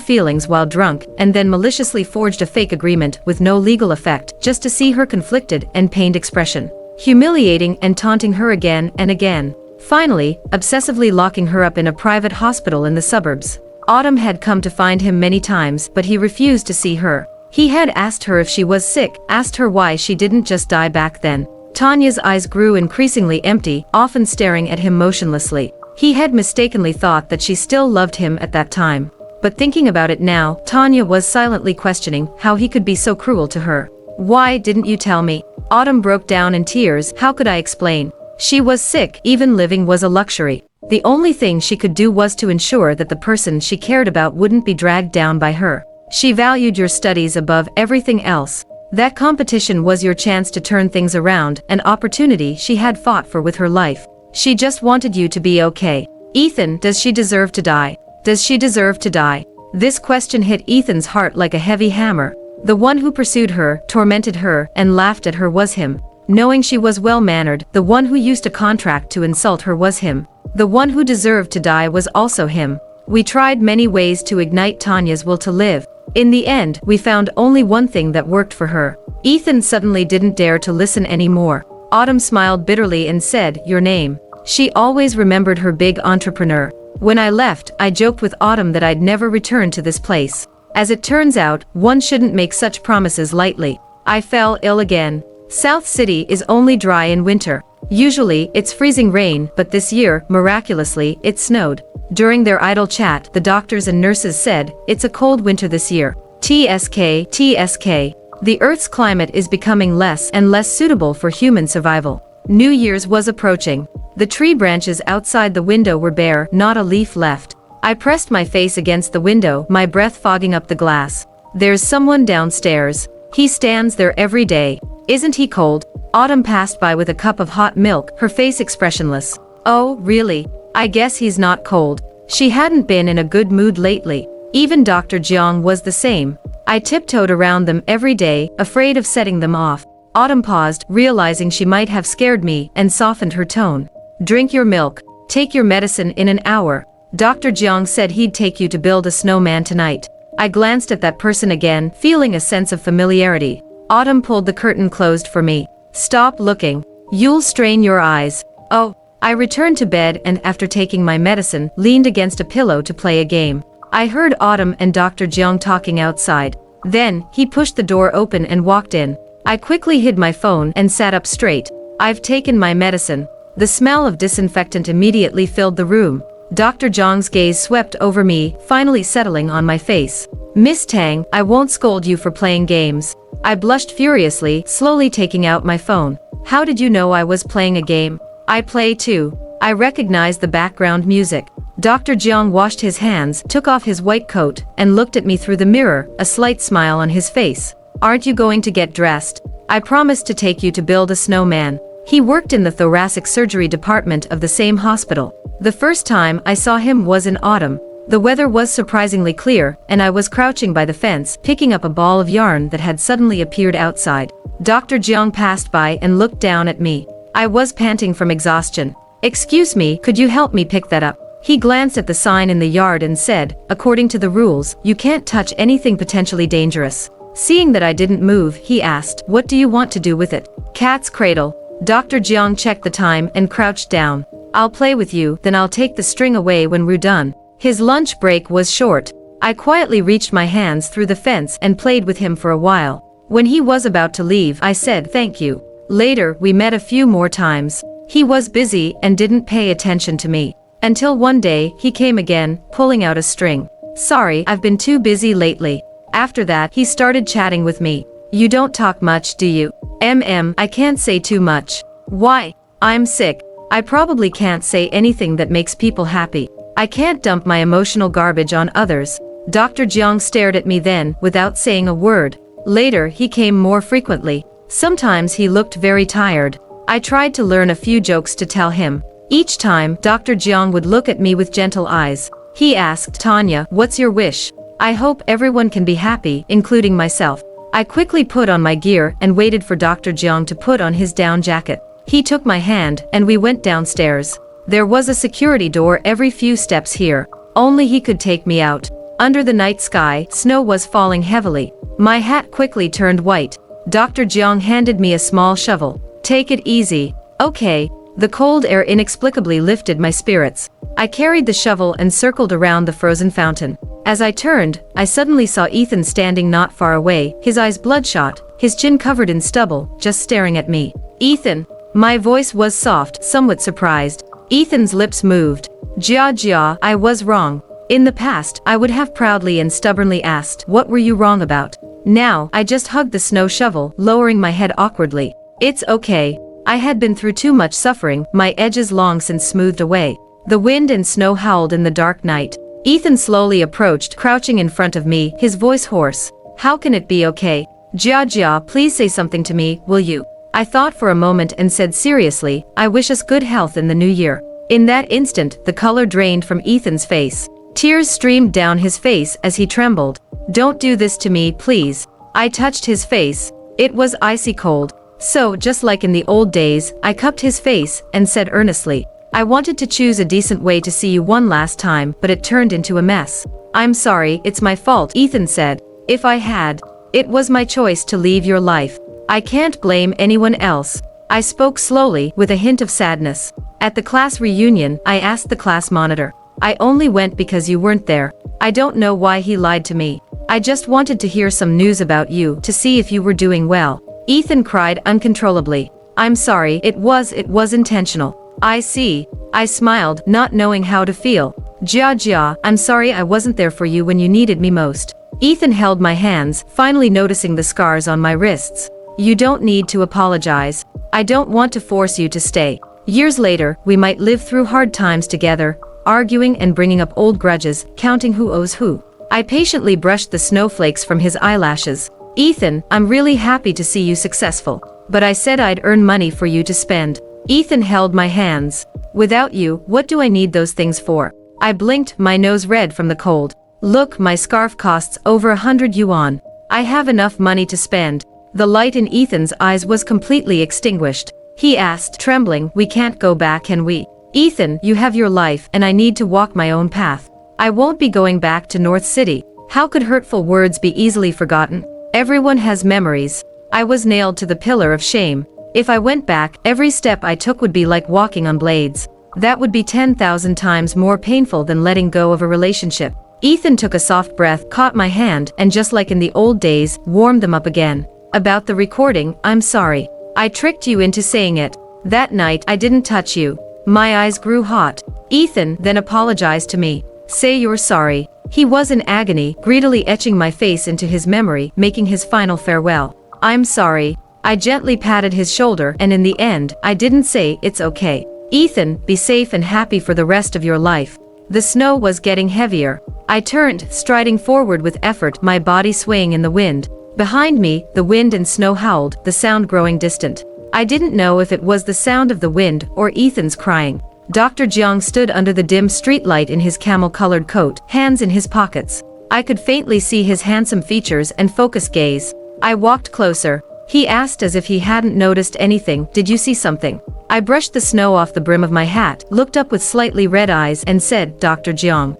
feelings while drunk, and then maliciously forged a fake agreement with no legal effect, just to see her conflicted and pained expression. Humiliating and taunting her again and again. Finally, obsessively locking her up in a private hospital in the suburbs. Autumn had come to find him many times, but he refused to see her. He had asked her if she was sick, asked her why she didn't just die back then. Tanya's eyes grew increasingly empty, often staring at him motionlessly. He had mistakenly thought that she still loved him at that time. But thinking about it now, Tanya was silently questioning how he could be so cruel to her. "Why didn't you tell me?" Autumn broke down in tears. "How could I explain? She was sick, even living was a luxury. The only thing she could do was to ensure that the person she cared about wouldn't be dragged down by her. She valued your studies above everything else. That competition was your chance to turn things around, an opportunity she had fought for with her life. She just wanted you to be okay. Ethan, does she deserve to die? Does she deserve to die?" This question hit Ethan's heart like a heavy hammer. The one who pursued her, tormented her, and laughed at her was him. Knowing she was well-mannered, the one who used a contract to insult her was him. The one who deserved to die was also him. We tried many ways to ignite Tanya's will to live. In the end, we found only one thing that worked for her. Ethan suddenly didn't dare to listen anymore. Autumn smiled bitterly and said, "Your name." She always remembered her big entrepreneur. When I left, I joked with Autumn that I'd never return to this place. As it turns out, one shouldn't make such promises lightly. I fell ill again. South City is only dry in winter. Usually, it's freezing rain, but this year, miraculously, it snowed. During their idle chat, the doctors and nurses said, "It's a cold winter this year. TSK, TSK. The Earth's climate is becoming less and less suitable for human survival." New Year's was approaching. The tree branches outside the window were bare, not a leaf left. I pressed my face against the window, my breath fogging up the glass. "There's someone downstairs. He stands there every day. Isn't he cold?" Autumn passed by with a cup of hot milk, her face expressionless. "Oh, really? I guess he's not cold." She hadn't been in a good mood lately. Even Dr. Jiang was the same. I tiptoed around them every day, afraid of setting them off. Autumn paused, realizing she might have scared me, and softened her tone. "Drink your milk. Take your medicine in an hour. Dr. Jiang said he'd take you to build a snowman tonight." I glanced at that person again, feeling a sense of familiarity. Autumn pulled the curtain closed for me. "Stop looking. You'll strain your eyes." "Oh." I returned to bed and after taking my medicine, leaned against a pillow to play a game. I heard Autumn and Dr. Jiang talking outside. Then, he pushed the door open and walked in. I quickly hid my phone and sat up straight. "I've taken my medicine." The smell of disinfectant immediately filled the room. Dr. Jiang's gaze swept over me, finally settling on my face. "Miss Tang, I won't scold you for playing games." I blushed furiously, slowly taking out my phone. "How did you know I was playing a game?" "I play too." I recognized the background music. Dr. Jiang washed his hands, took off his white coat, and looked at me through the mirror, a slight smile on his face. "Aren't you going to get dressed? I promised to take you to build a snowman." He worked in the thoracic surgery department of the same hospital. The first time I saw him was in autumn. The weather was surprisingly clear, and I was crouching by the fence, picking up a ball of yarn that had suddenly appeared outside. Dr. Jiang passed by and looked down at me. I was panting from exhaustion. "Excuse me, could you help me pick that up?" He glanced at the sign in the yard and said, "According to the rules, you can't touch anything potentially dangerous." Seeing that I didn't move, he asked, "What do you want to do with it?" "Cat's cradle." Dr. Jiang checked the time and crouched down. "I'll play with you, then I'll take the string away when we're done." His lunch break was short. I quietly reached my hands through the fence and played with him for a while. When he was about to leave, I said thank you. Later, we met a few more times. He was busy and didn't pay attention to me. Until one day, he came again, pulling out a string. "Sorry, I've been too busy lately." After that, he started chatting with me. "You don't talk much, do you?" I can't say too much." "Why?" "I'm sick. I probably can't say anything that makes people happy. I can't dump my emotional garbage on others." Dr. Jiang stared at me then, without saying a word. Later, he came more frequently. Sometimes he looked very tired. I tried to learn a few jokes to tell him. Each time, Dr. Jiang would look at me with gentle eyes. He asked, "Tanya, what's your wish?" "I hope everyone can be happy, including myself." I quickly put on my gear and waited for Dr. Jiang to put on his down jacket. He took my hand, and we went downstairs. There was a security door every few steps here. Only he could take me out. Under the night sky, snow was falling heavily. My hat quickly turned white. Dr. Jiang handed me a small shovel. "Take it easy." "Okay." The cold air inexplicably lifted my spirits. I carried the shovel and circled around the frozen fountain. As I turned, I suddenly saw Ethan standing not far away, his eyes bloodshot, his chin covered in stubble, just staring at me. "Ethan." My voice was soft, somewhat surprised. Ethan's lips moved. Jia, I was wrong." In the past, I would have proudly and stubbornly asked, "What were you wrong about?" Now, I just hugged the snow shovel, lowering my head awkwardly. "It's okay. I had been through too much suffering, my edges long since smoothed away." The wind and snow howled in the dark night. Ethan slowly approached, crouching in front of me, his voice hoarse. "How can it be okay? Jia, please say something to me, will you?" I thought for a moment and said seriously, "I wish us good health in the new year." In that instant, the color drained from Ethan's face. Tears streamed down his face as he trembled. "Don't do this to me, please." I touched his face. It was icy cold. So, just like in the old days, I cupped his face and said earnestly, "I wanted to choose a decent way to see you one last time, but it turned into a mess." "I'm sorry, it's my fault," Ethan said. "If I had, it was my choice to leave your life. I can't blame anyone else." I spoke slowly, with a hint of sadness. At the class reunion, I asked the class monitor. I only went because you weren't there. I don't know why he lied to me. I just wanted to hear some news about you, to see if you were doing well. Ethan cried uncontrollably. I'm sorry, it was intentional. I see. I smiled, not knowing how to feel. Jia, I'm sorry I wasn't there for you when you needed me most. Ethan held my hands, finally noticing the scars on my wrists. You don't need to apologize. I don't want to force you to stay. Years later, we might live through hard times together, arguing and bringing up old grudges, counting who owes who. I patiently brushed the snowflakes from his eyelashes. Ethan, I'm really happy to see you successful. But I said I'd earn money for you to spend. Ethan held my hands. Without you, what do I need those things for? I blinked, my nose red from the cold. Look, my scarf costs over 100 yuan. I have enough money to spend. The light in Ethan's eyes was completely extinguished. He asked, trembling, we can't go back, can we? Ethan, you have your life, and I need to walk my own path. I won't be going back to North City. How could hurtful words be easily forgotten? Everyone has memories. I was nailed to the pillar of shame. If I went back, every step I took would be like walking on blades. That would be 10,000 times more painful than letting go of a relationship. Ethan took a soft breath, caught my hand, and just like in the old days, warmed them up again. About the recording, I'm sorry. I tricked you into saying it. That night, I didn't touch you. My eyes grew hot. Ethan then apologized to me. Say you're sorry. He was in agony, greedily etching my face into his memory, making his final farewell. I'm sorry. I gently patted his shoulder, and in the end, I didn't say, it's okay. Ethan, be safe and happy for the rest of your life. The snow was getting heavier. I turned, striding forward with effort, my body swaying in the wind. Behind me, the wind and snow howled, the sound growing distant. I didn't know if it was the sound of the wind or Ethan's crying. Dr. Jiang stood under the dim streetlight in his camel-colored coat, hands in his pockets. I could faintly see his handsome features and focused gaze. I walked closer. He asked as if he hadn't noticed anything, did you see something? I brushed the snow off the brim of my hat, looked up with slightly red eyes and said, Dr. Jiang.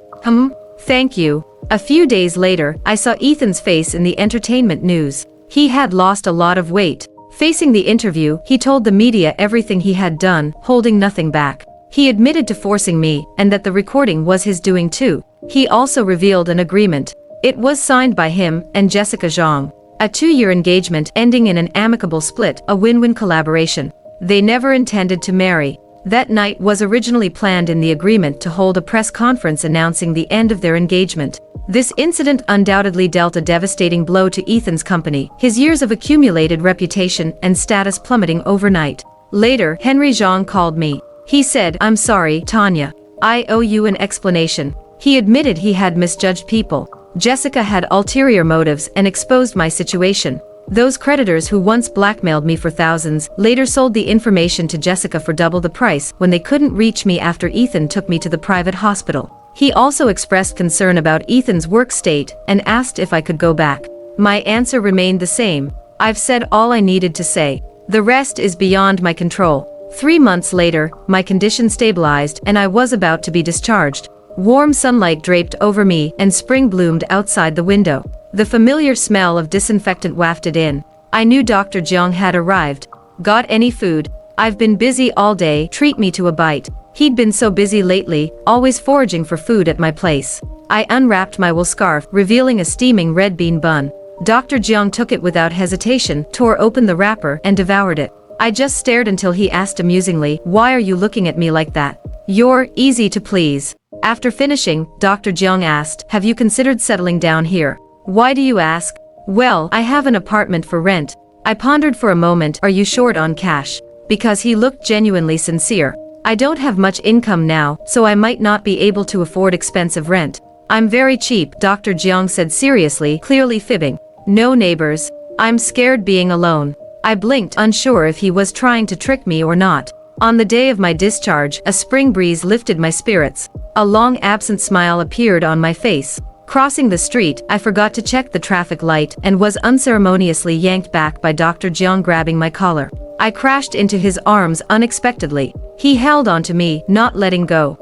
Thank you. A few days later, I saw Ethan's face in the entertainment news. He had lost a lot of weight. Facing the interview, he told the media everything he had done, holding nothing back. He admitted to forcing me, and that the recording was his doing too. He also revealed an agreement. It was signed by him and Jessica Zhang. A 2-year engagement ending in an amicable split, a win-win collaboration. They never intended to marry. That night was originally planned in the agreement to hold a press conference announcing the end of their engagement. This incident undoubtedly dealt a devastating blow to Ethan's company, his years of accumulated reputation and status plummeting overnight. Later, Henry Zhang called me. He said, I'm sorry, Tanya. I owe you an explanation. He admitted he had misjudged people. Jessica had ulterior motives and exposed my situation. Those creditors who once blackmailed me for thousands, later sold the information to Jessica for double the price when they couldn't reach me after Ethan took me to the private hospital. He also expressed concern about Ethan's work state and asked if I could go back. My answer remained the same. I've said all I needed to say. The rest is beyond my control. 3 months later, my condition stabilized and I was about to be discharged. Warm sunlight draped over me and spring bloomed outside the window. The familiar smell of disinfectant wafted in. I knew Dr. Jiang had arrived. Got any food? I've been busy all day, treat me to a bite. He'd been so busy lately, always foraging for food at my place. I unwrapped my wool scarf, revealing a steaming red bean bun. Dr. Jiang took it without hesitation, tore open the wrapper, and devoured it. I just stared until he asked amusingly, why are you looking at me like that? You're easy to please. After finishing, Dr. Jiang asked, have you considered settling down here? Why do you ask? Well, I have an apartment for rent. I pondered for a moment, are you short on cash? Because he looked genuinely sincere. I don't have much income now, so I might not be able to afford expensive rent. I'm very cheap, Dr. Jiang said seriously, clearly fibbing. No neighbors. I'm scared being alone. I blinked, unsure if he was trying to trick me or not. On the day of my discharge, a spring breeze lifted my spirits. A long absent smile appeared on my face. Crossing the street, I forgot to check the traffic light and was unceremoniously yanked back by Dr. Jiang grabbing my collar. I crashed into his arms unexpectedly. He held onto me, not letting go.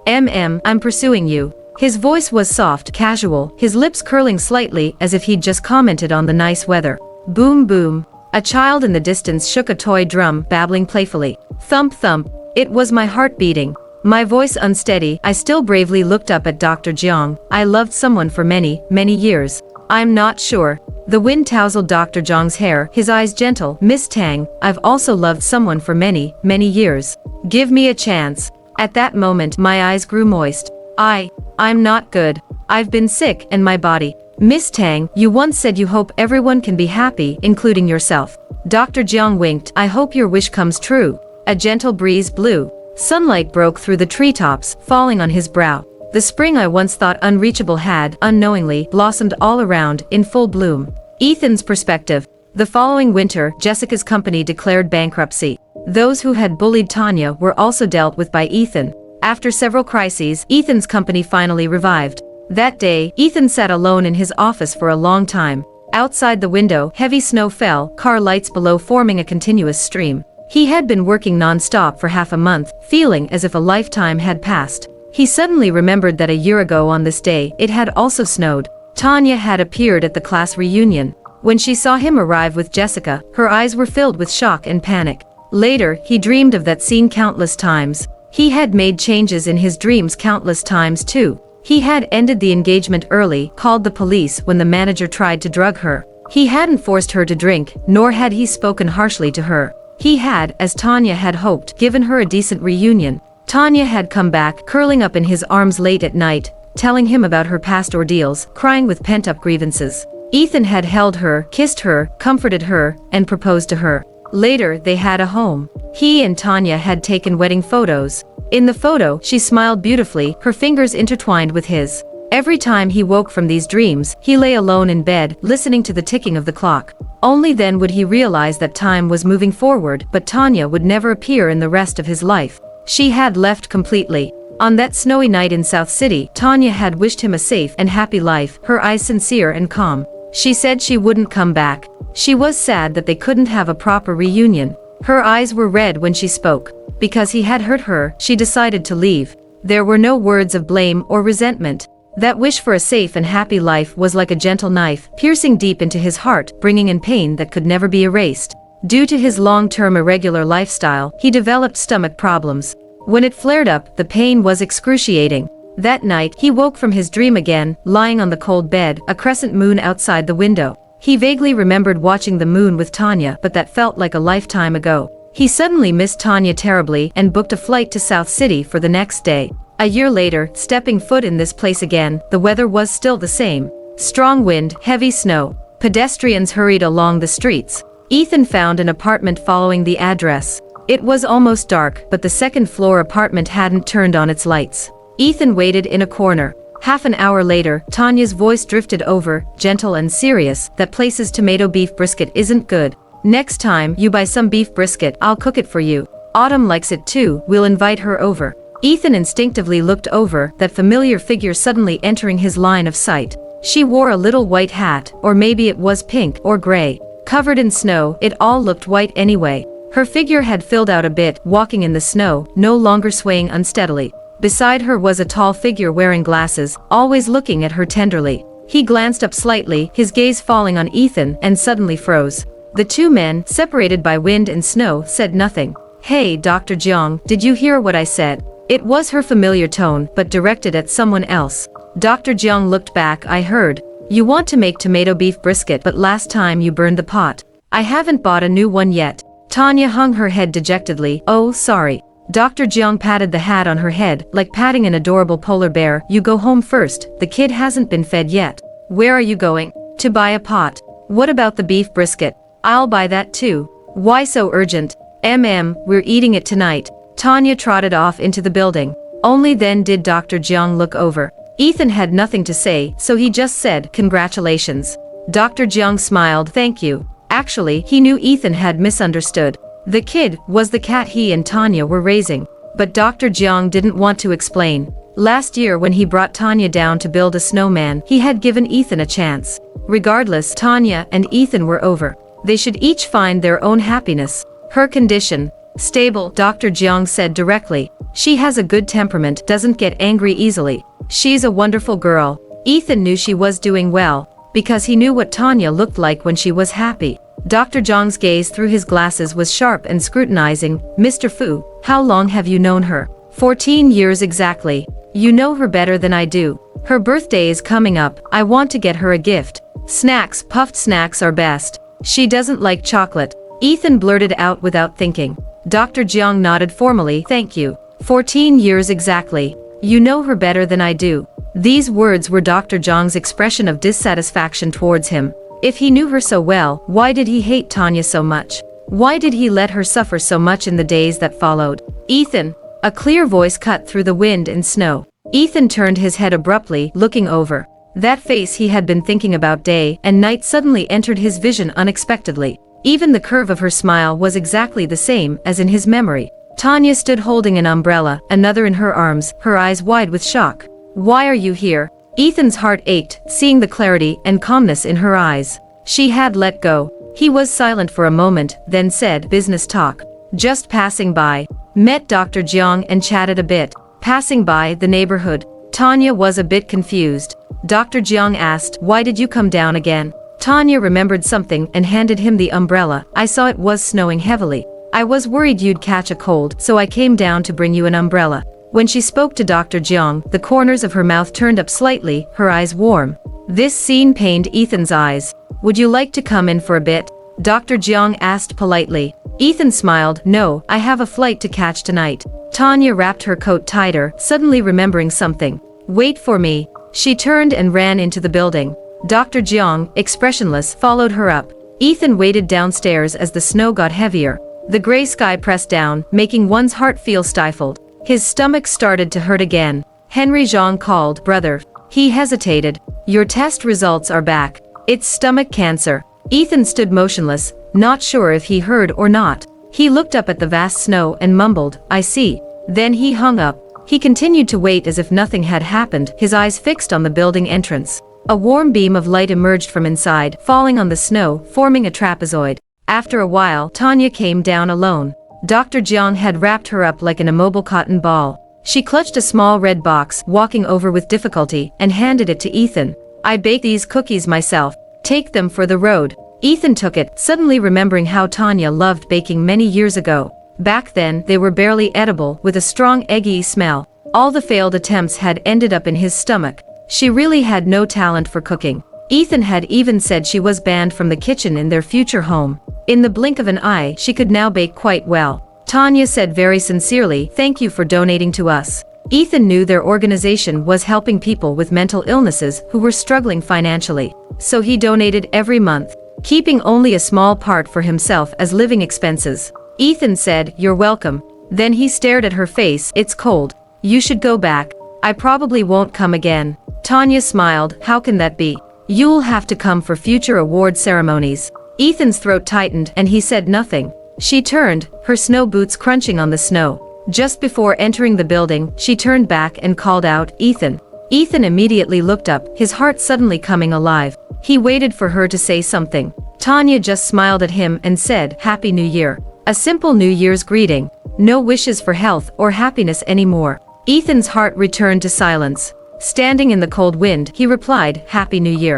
I'm pursuing you. His voice was soft, casual, his lips curling slightly as if he'd just commented on the nice weather. Boom boom. A child in the distance shook a toy drum, babbling playfully. Thump thump. It was my heart beating. My voice unsteady, I still bravely looked up at Dr. Jiang. I loved someone for many, many years. I'm not sure. The wind tousled Dr. Jiang's hair, his eyes gentle. Miss Tang, I've also loved someone for many, many years. Give me a chance. At that moment, my eyes grew moist. I'm not good. I've been sick, and my body. Miss Tang, you once said you hope everyone can be happy, including yourself. Dr. Jiang winked. I hope your wish comes true. A gentle breeze blew. Sunlight broke through the treetops, falling on his brow. The spring I once thought unreachable had, unknowingly, blossomed all around, in full bloom. Ethan's perspective. The following winter, Jessica's company declared bankruptcy. Those who had bullied Tanya were also dealt with by Ethan. After several crises, Ethan's company finally revived. That day, Ethan sat alone in his office for a long time. Outside the window, heavy snow fell, car lights below forming a continuous stream. He had been working non-stop for half a month, feeling as if a lifetime had passed. He suddenly remembered that a year ago on this day, it had also snowed. Tanya had appeared at the class reunion. When she saw him arrive with Jessica, her eyes were filled with shock and panic. Later, he dreamed of that scene countless times. He had made changes in his dreams countless times too. He had ended the engagement early, called the police when the manager tried to drug her. He hadn't forced her to drink, nor had he spoken harshly to her. He had, as Tanya had hoped, given her a decent reunion. Tanya had come back, curling up in his arms late at night, telling him about her past ordeals, crying with pent-up grievances. Ethan had held her, kissed her, comforted her, and proposed to her. Later, they had a home. He and Tanya had taken wedding photos. In the photo, she smiled beautifully, her fingers intertwined with his. Every time he woke from these dreams, he lay alone in bed, listening to the ticking of the clock. Only then would he realize that time was moving forward, but Tanya would never appear in the rest of his life. She had left completely. On that snowy night in South City, Tanya had wished him a safe and happy life, her eyes sincere and calm. She said she wouldn't come back. She was sad that they couldn't have a proper reunion. Her eyes were red when she spoke. Because he had hurt her, she decided to leave. There were no words of blame or resentment. That wish for a safe and happy life was like a gentle knife, piercing deep into his heart, bringing in pain that could never be erased. Due to his long-term irregular lifestyle, he developed stomach problems. When it flared up, the pain was excruciating. That night, he woke from his dream again, lying on the cold bed, a crescent moon outside the window. He vaguely remembered watching the moon with Tanya, but that felt like a lifetime ago. He suddenly missed Tanya terribly and booked a flight to South City for the next day. A year later, stepping foot in this place again, the weather was still the same. Strong wind, heavy snow. Pedestrians hurried along the streets. Ethan found an apartment following the address. It was almost dark, but the second-floor apartment hadn't turned on its lights. Ethan waited in a corner. Half an hour later, Tanya's voice drifted over, gentle and serious, that place's tomato beef brisket isn't good. Next time you buy some beef brisket, I'll cook it for you. Autumn likes it too, we'll invite her over. Ethan instinctively looked over, that familiar figure suddenly entering his line of sight. She wore a little white hat, or maybe it was pink or gray. Covered in snow, it all looked white anyway. Her figure had filled out a bit, walking in the snow, no longer swaying unsteadily. Beside her was a tall figure wearing glasses, always looking at her tenderly. He glanced up slightly, his gaze falling on Ethan, and suddenly froze. The two men, separated by wind and snow, said nothing. Hey, Dr. Jiang, did you hear what I said? It was her familiar tone, but directed at someone else. Dr. Jiang looked back. I heard. You want to make tomato beef brisket, but last time you burned the pot. I haven't bought a new one yet. Tanya hung her head dejectedly. Oh, sorry. Dr. Jiang patted the hat on her head, like patting an adorable polar bear. You go home first, the kid hasn't been fed yet. Where are you going? To buy a pot. What about the beef brisket? I'll buy that too. Why so urgent? We're eating it tonight. Tanya trotted off into the building. Only then did Dr. Jiang look over. Ethan had nothing to say, so he just said, congratulations. Dr. Jiang smiled. Thank you. Actually, he knew Ethan had misunderstood. The kid was the cat he and Tanya were raising. But Dr. Jiang didn't want to explain. Last year when he brought Tanya down to build a snowman, he had given Ethan a chance. Regardless, Tanya and Ethan were over. They should each find their own happiness. Her condition. Stable, Dr. Jiang said directly. She has a good temperament, doesn't get angry easily. She's a wonderful girl. Ethan knew she was doing well, because he knew what Tanya looked like when she was happy. Dr. Zhang's gaze through his glasses was sharp and scrutinizing. Mr. Fu, how long have you known her? 14 years exactly. You know her better than I do. Her birthday is coming up. I want to get her a gift. Snacks, puffed snacks are best. She doesn't like chocolate. Ethan blurted out without thinking. Dr. Jiang nodded formally. Thank you. 14 years exactly. You know her better than I do. These words were Dr. Zhang's expression of dissatisfaction towards him. If he knew her so well, why did he hate Tanya so much? Why did he let her suffer so much in the days that followed? Ethan! A clear voice cut through the wind and snow. Ethan turned his head abruptly, looking over. That face he had been thinking about day and night suddenly entered his vision unexpectedly. Even the curve of her smile was exactly the same as in his memory. Tanya stood holding an umbrella, another in her arms, her eyes wide with shock. Why are you here? Ethan's heart ached, seeing the clarity and calmness in her eyes. She had let go. He was silent for a moment, then said, business talk. Just passing by. Met Dr. Jiang and chatted a bit. Passing by the neighborhood. Tanya was a bit confused. Dr. Jiang asked, why did you come down again? Tanya remembered something and handed him the umbrella. I saw it was snowing heavily. I was worried you'd catch a cold, so I came down to bring you an umbrella. When she spoke to Dr. Jiang, the corners of her mouth turned up slightly, her eyes warm. This scene pained Ethan's eyes. Would you like to come in for a bit? Dr. Jiang asked politely. Ethan smiled. No, I have a flight to catch tonight. Tanya wrapped her coat tighter, suddenly remembering something. Wait for me. She turned and ran into the building. Dr. Jiang, expressionless, followed her up. Ethan waited downstairs as the snow got heavier. The gray sky pressed down, making one's heart feel stifled. His stomach started to hurt again. Henry Zhang called, brother. He hesitated. Your test results are back. It's stomach cancer. Ethan stood motionless, not sure if he heard or not. He looked up at the vast snow and mumbled, I see. Then he hung up. He continued to wait as if nothing had happened, his eyes fixed on the building entrance. A warm beam of light emerged from inside, falling on the snow, forming a trapezoid. After a while, Tanya came down alone. Dr. Jiang had wrapped her up like an immobile cotton ball. She clutched a small red box, walking over with difficulty, and handed it to Ethan. I baked these cookies myself. Take them for the road. Ethan took it, suddenly remembering how Tanya loved baking many years ago. Back then, they were barely edible, with a strong eggy smell. All the failed attempts had ended up in his stomach. She really had no talent for cooking. Ethan had even said she was banned from the kitchen in their future home. In the blink of an eye, she could now bake quite well. Tanya said very sincerely, thank you for donating to us. Ethan knew their organization was helping people with mental illnesses who were struggling financially. So he donated every month, keeping only a small part for himself as living expenses. Ethan said, you're welcome. Then he stared at her face, it's cold. You should go back. I probably won't come again. Tanya smiled, how can that be? You'll have to come for future award ceremonies. Ethan's throat tightened and he said nothing. She turned, her snow boots crunching on the snow. Just before entering the building, she turned back and called out, Ethan. Ethan immediately looked up, his heart suddenly coming alive. He waited for her to say something. Tanya just smiled at him and said, Happy New Year. A simple New Year's greeting. No wishes for health or happiness anymore. Ethan's heart returned to silence. Standing in the cold wind, he replied, Happy New Year.